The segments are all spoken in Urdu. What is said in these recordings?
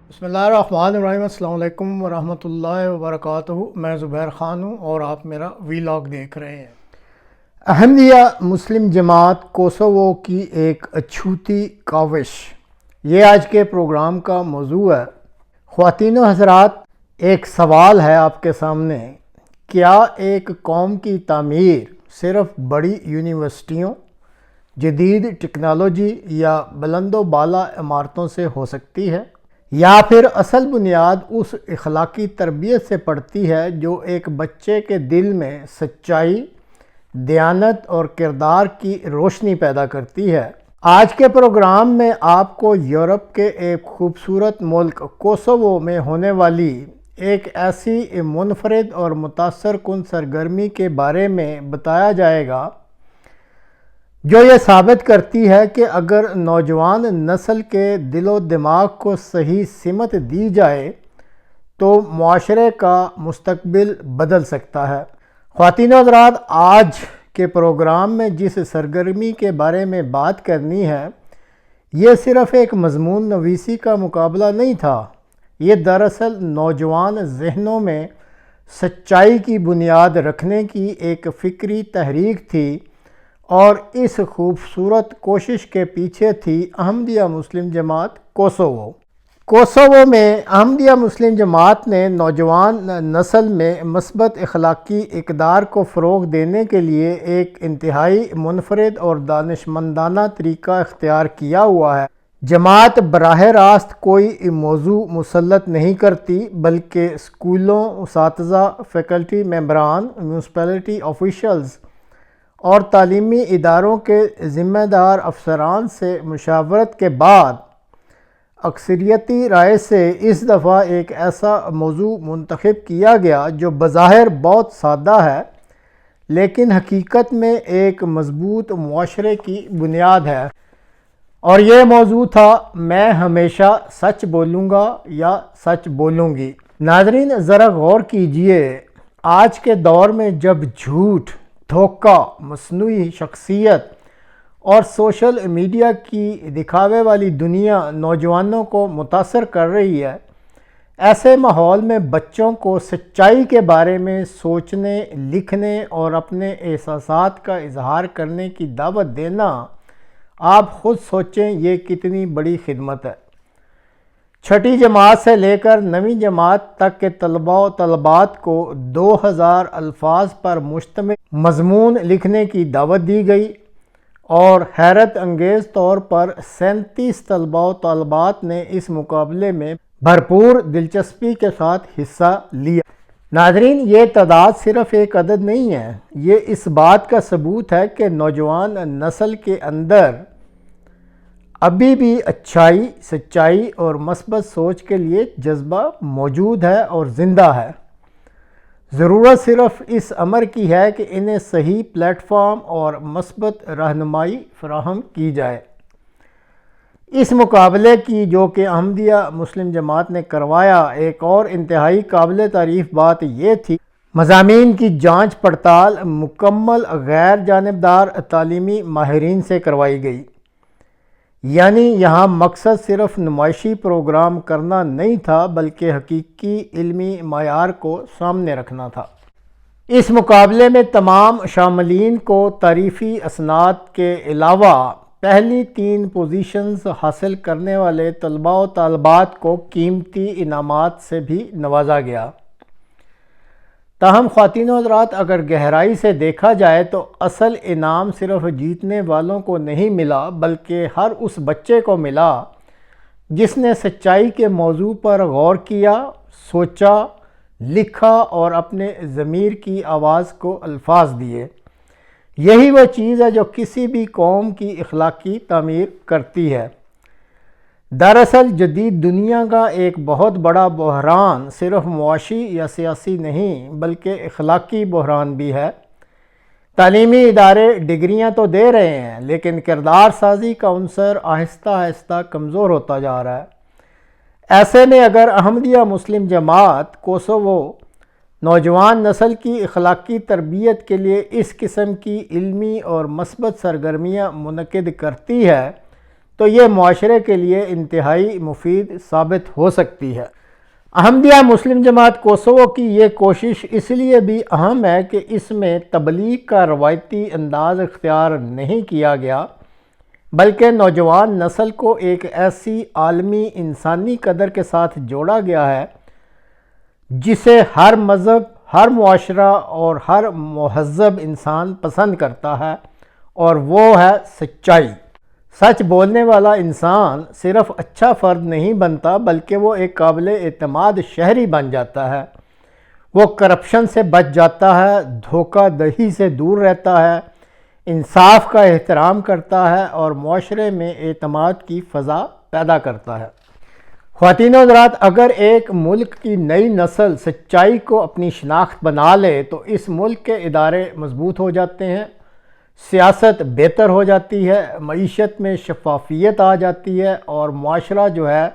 بسم اللہ الرحمن الرحیم۔ السلام علیکم ورحمۃ اللہ وبرکاتہ۔ میں زبیر خان ہوں اور آپ میرا ویلاگ دیکھ رہے ہیں۔ احمدیہ مسلم جماعت کوسوو کی ایک اچھوتی کاوش، یہ آج کے پروگرام کا موضوع ہے۔ خواتین و حضرات، ایک سوال ہے آپ کے سامنے، کیا ایک قوم کی تعمیر صرف بڑی یونیورسٹیوں، جدید ٹیکنالوجی یا بلند و بالا عمارتوں سے ہو سکتی ہے، یا پھر اصل بنیاد اس اخلاقی تربیت سے پڑتی ہے جو ایک بچے کے دل میں سچائی، دیانت اور کردار کی روشنی پیدا کرتی ہے؟ آج کے پروگرام میں آپ کو یورپ کے ایک خوبصورت ملک کوسوو میں ہونے والی ایک ایسی منفرد اور متاثر کن سرگرمی کے بارے میں بتایا جائے گا جو یہ ثابت کرتی ہے کہ اگر نوجوان نسل کے دل و دماغ کو صحیح سمت دی جائے تو معاشرے کا مستقبل بدل سکتا ہے۔ خواتین و حضرات، آج کے پروگرام میں جس سرگرمی کے بارے میں بات کرنی ہے، یہ صرف ایک مضمون نویسی کا مقابلہ نہیں تھا، یہ دراصل نوجوان ذہنوں میں سچائی کی بنیاد رکھنے کی ایک فکری تحریک تھی، اور اس خوبصورت کوشش کے پیچھے تھی احمدیہ مسلم جماعت کوسوو۔ کوسوو میں احمدیہ مسلم جماعت نے نوجوان نسل میں مثبت اخلاقی اقدار کو فروغ دینے کے لیے ایک انتہائی منفرد اور دانشمندانہ طریقہ اختیار کیا ہوا ہے۔ جماعت براہ راست کوئی موضوع مسلط نہیں کرتی، بلکہ اسکولوں، اساتذہ، فیکلٹی ممبران، میونسپلٹی آفیشلز اور تعلیمی اداروں کے ذمہ دار افسران سے مشاورت کے بعد اکثریتی رائے سے اس دفعہ ایک ایسا موضوع منتخب کیا گیا جو بظاہر بہت سادہ ہے، لیکن حقیقت میں ایک مضبوط معاشرے کی بنیاد ہے، اور یہ موضوع تھا: میں ہمیشہ سچ بولوں گا یا سچ بولوں گی۔ ناظرین، ذرا غور کیجئے، آج کے دور میں جب جھوٹ، دھوکہ، مصنوعی شخصیت اور سوشل میڈیا کی دکھاوے والی دنیا نوجوانوں کو متاثر کر رہی ہے، ایسے ماحول میں بچوں کو سچائی کے بارے میں سوچنے، لکھنے اور اپنے احساسات کا اظہار کرنے کی دعوت دینا، آپ خود سوچیں یہ کتنی بڑی خدمت ہے۔ چھٹی جماعت سے لے کر 9ویں جماعت تک کے طلباء و طالبات کو 2000 الفاظ پر مشتمل مضمون لکھنے کی دعوت دی گئی، اور حیرت انگیز طور پر 37 طلباء و طالبات نے اس مقابلے میں بھرپور دلچسپی کے ساتھ حصہ لیا۔ ناظرین، یہ تعداد صرف ایک عدد نہیں ہے، یہ اس بات کا ثبوت ہے کہ نوجوان نسل کے اندر ابھی بھی اچھائی، سچائی اور مثبت سوچ کے لیے جذبہ موجود ہے اور زندہ ہے۔ ضرورت صرف اس امر کی ہے کہ انہیں صحیح پلیٹ فارم اور مثبت رہنمائی فراہم کی جائے۔ اس مقابلے کی، جو کہ احمدیہ مسلم جماعت نے کروایا، ایک اور انتہائی قابل تعریف بات یہ تھی: مضامین کی جانچ پڑتال مکمل غیر جانبدار تعلیمی ماہرین سے کروائی گئی، یعنی یہاں مقصد صرف نمائشی پروگرام کرنا نہیں تھا بلکہ حقیقی علمی معیار کو سامنے رکھنا تھا۔ اس مقابلے میں تمام شاملین کو تعریفی اسناد کے علاوہ پہلی 3 پوزیشنز حاصل کرنے والے طلباء و طالبات کو قیمتی انعامات سے بھی نوازا گیا۔ تاہم خواتین و حضرات، اگر گہرائی سے دیکھا جائے تو اصل انعام صرف جیتنے والوں کو نہیں ملا، بلکہ ہر اس بچے کو ملا جس نے سچائی کے موضوع پر غور کیا، سوچا، لکھا اور اپنے ضمیر کی آواز کو الفاظ دیے۔ یہی وہ چیز ہے جو کسی بھی قوم کی اخلاقی تعمیر کرتی ہے۔ دراصل جدید دنیا کا ایک بہت بڑا بحران صرف معاشی یا سیاسی نہیں بلکہ اخلاقی بحران بھی ہے۔ تعلیمی ادارے ڈگریاں تو دے رہے ہیں، لیکن کردار سازی کا عنصر آہستہ آہستہ کمزور ہوتا جا رہا ہے۔ ایسے میں اگر احمدیہ مسلم جماعت کوسوو نوجوان نسل کی اخلاقی تربیت کے لیے اس قسم کی علمی اور مثبت سرگرمیاں منعقد کرتی ہے تو یہ معاشرے کے لیے انتہائی مفید ثابت ہو سکتی ہے۔ احمدیہ مسلم جماعت کوسوو کی یہ کوشش اس لیے بھی اہم ہے کہ اس میں تبلیغ کا روایتی انداز اختیار نہیں کیا گیا، بلکہ نوجوان نسل کو ایک ایسی عالمی انسانی قدر کے ساتھ جوڑا گیا ہے جسے ہر مذہب، ہر معاشرہ اور ہر مہذب انسان پسند کرتا ہے، اور وہ ہے سچائی۔ سچ بولنے والا انسان صرف اچھا فرد نہیں بنتا، بلکہ وہ ایک قابل اعتماد شہری بن جاتا ہے۔ وہ کرپشن سے بچ جاتا ہے، دھوکہ دہی سے دور رہتا ہے، انصاف کا احترام کرتا ہے اور معاشرے میں اعتماد کی فضا پیدا کرتا ہے۔ خواتین و حضرات، اگر ایک ملک کی نئی نسل سچائی کو اپنی شناخت بنا لے تو اس ملک کے ادارے مضبوط ہو جاتے ہیں، سیاست بہتر ہو جاتی ہے، معیشت میں شفافیت آ جاتی ہے اور معاشرہ جو ہے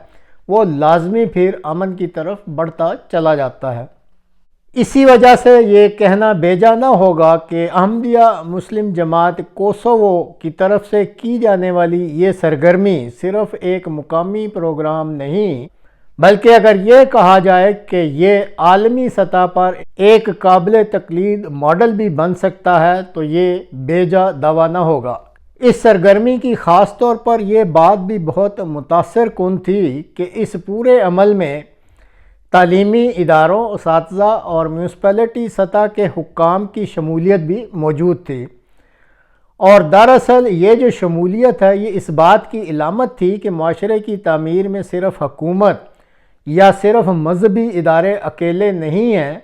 وہ لازمی پھر امن کی طرف بڑھتا چلا جاتا ہے۔ اسی وجہ سے یہ کہنا بیجا نہ ہوگا کہ احمدیہ مسلم جماعت کوسوو کی طرف سے کی جانے والی یہ سرگرمی صرف ایک مقامی پروگرام نہیں، بلکہ اگر یہ کہا جائے کہ یہ عالمی سطح پر ایک قابل تقلید ماڈل بھی بن سکتا ہے تو یہ بیجا دعویٰ نہ ہوگا۔ اس سرگرمی کی خاص طور پر یہ بات بھی بہت متاثر کن تھی کہ اس پورے عمل میں تعلیمی اداروں، اساتذہ اور میونسپلٹی سطح کے حکام کی شمولیت بھی موجود تھی، اور دراصل یہ جو شمولیت ہے یہ اس بات کی علامت تھی کہ معاشرے کی تعمیر میں صرف حکومت یا صرف مذہبی ادارے اکیلے نہیں ہیں،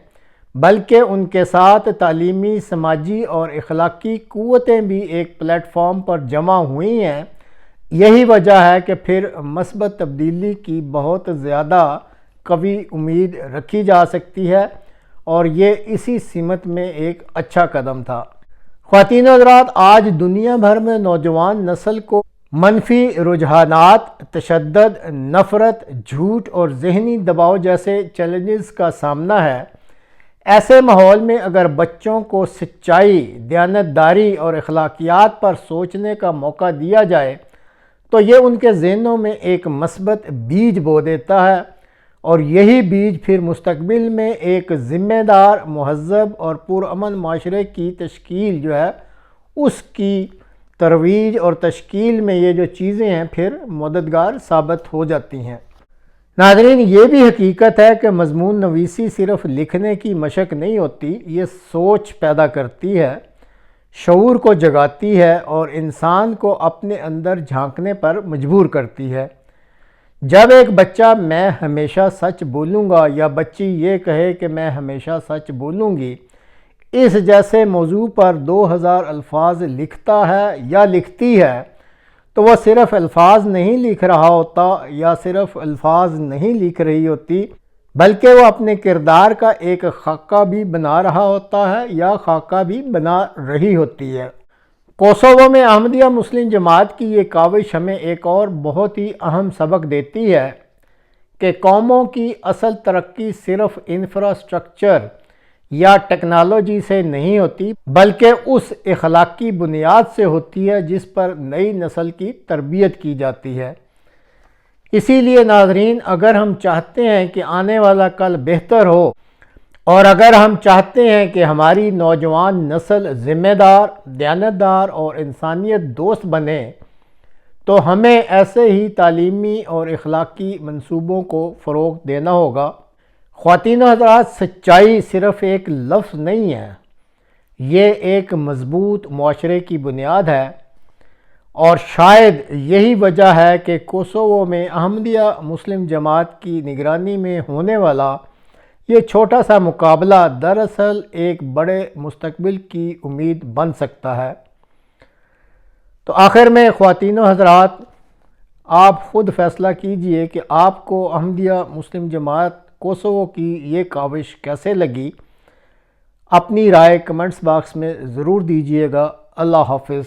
بلکہ ان کے ساتھ تعلیمی، سماجی اور اخلاقی قوتیں بھی ایک پلیٹ فارم پر جمع ہوئی ہیں۔ یہی وجہ ہے کہ پھر مثبت تبدیلی کی بہت زیادہ قوی امید رکھی جا سکتی ہے، اور یہ اسی سمت میں ایک اچھا قدم تھا۔ خواتین و حضرات، آج دنیا بھر میں نوجوان نسل کو منفی رجحانات، تشدد، نفرت، جھوٹ اور ذہنی دباؤ جیسے چیلنجز کا سامنا ہے۔ ایسے ماحول میں اگر بچوں کو سچائی، دیانتداری اور اخلاقیات پر سوچنے کا موقع دیا جائے تو یہ ان کے ذہنوں میں ایک مثبت بیج بو دیتا ہے، اور یہی بیج پھر مستقبل میں ایک ذمہ دار، مہذب اور پرامن معاشرے کی تشکیل جو ہے اس کی ترویج اور تشکیل میں یہ جو چیزیں ہیں پھر مددگار ثابت ہو جاتی ہیں۔ ناظرین، یہ بھی حقیقت ہے کہ مضمون نویسی صرف لکھنے کی مشق نہیں ہوتی، یہ سوچ پیدا کرتی ہے، شعور کو جگاتی ہے اور انسان کو اپنے اندر جھانکنے پر مجبور کرتی ہے۔ جب ایک بچہ میں ہمیشہ سچ بولوں گا یا بچی یہ کہے کہ میں ہمیشہ سچ بولوں گی، اس جیسے موضوع پر 2000 الفاظ لکھتا ہے یا لکھتی ہے تو وہ صرف الفاظ نہیں لکھ رہا ہوتا یا صرف الفاظ نہیں لکھ رہی ہوتی، بلکہ وہ اپنے کردار کا ایک خاکہ بھی بنا رہا ہوتا ہے یا خاکہ بھی بنا رہی ہوتی ہے۔ کوسوو میں احمدیہ مسلم جماعت کی یہ کاوش ہمیں ایک اور بہت ہی اہم سبق دیتی ہے کہ قوموں کی اصل ترقی صرف انفراسٹرکچر یا ٹیکنالوجی سے نہیں ہوتی، بلکہ اس اخلاقی بنیاد سے ہوتی ہے جس پر نئی نسل کی تربیت کی جاتی ہے۔ اسی لیے ناظرین، اگر ہم چاہتے ہیں کہ آنے والا کل بہتر ہو، اور اگر ہم چاہتے ہیں کہ ہماری نوجوان نسل ذمہ دار، دیانتدار اور انسانیت دوست بنے، تو ہمیں ایسے ہی تعلیمی اور اخلاقی منصوبوں کو فروغ دینا ہوگا۔ خواتین و حضرات، سچائی صرف ایک لفظ نہیں ہے، یہ ایک مضبوط معاشرے کی بنیاد ہے، اور شاید یہی وجہ ہے کہ کوسوو میں احمدیہ مسلم جماعت کی نگرانی میں ہونے والا یہ چھوٹا سا مقابلہ دراصل ایک بڑے مستقبل کی امید بن سکتا ہے۔ تو آخر میں خواتین و حضرات، آپ خود فیصلہ کیجئے کہ آپ کو احمدیہ مسلم جماعت کوسوو کی یہ کاوش کیسے لگی۔ اپنی رائے کمنٹس باکس میں ضرور دیجئے گا۔ اللہ حافظ۔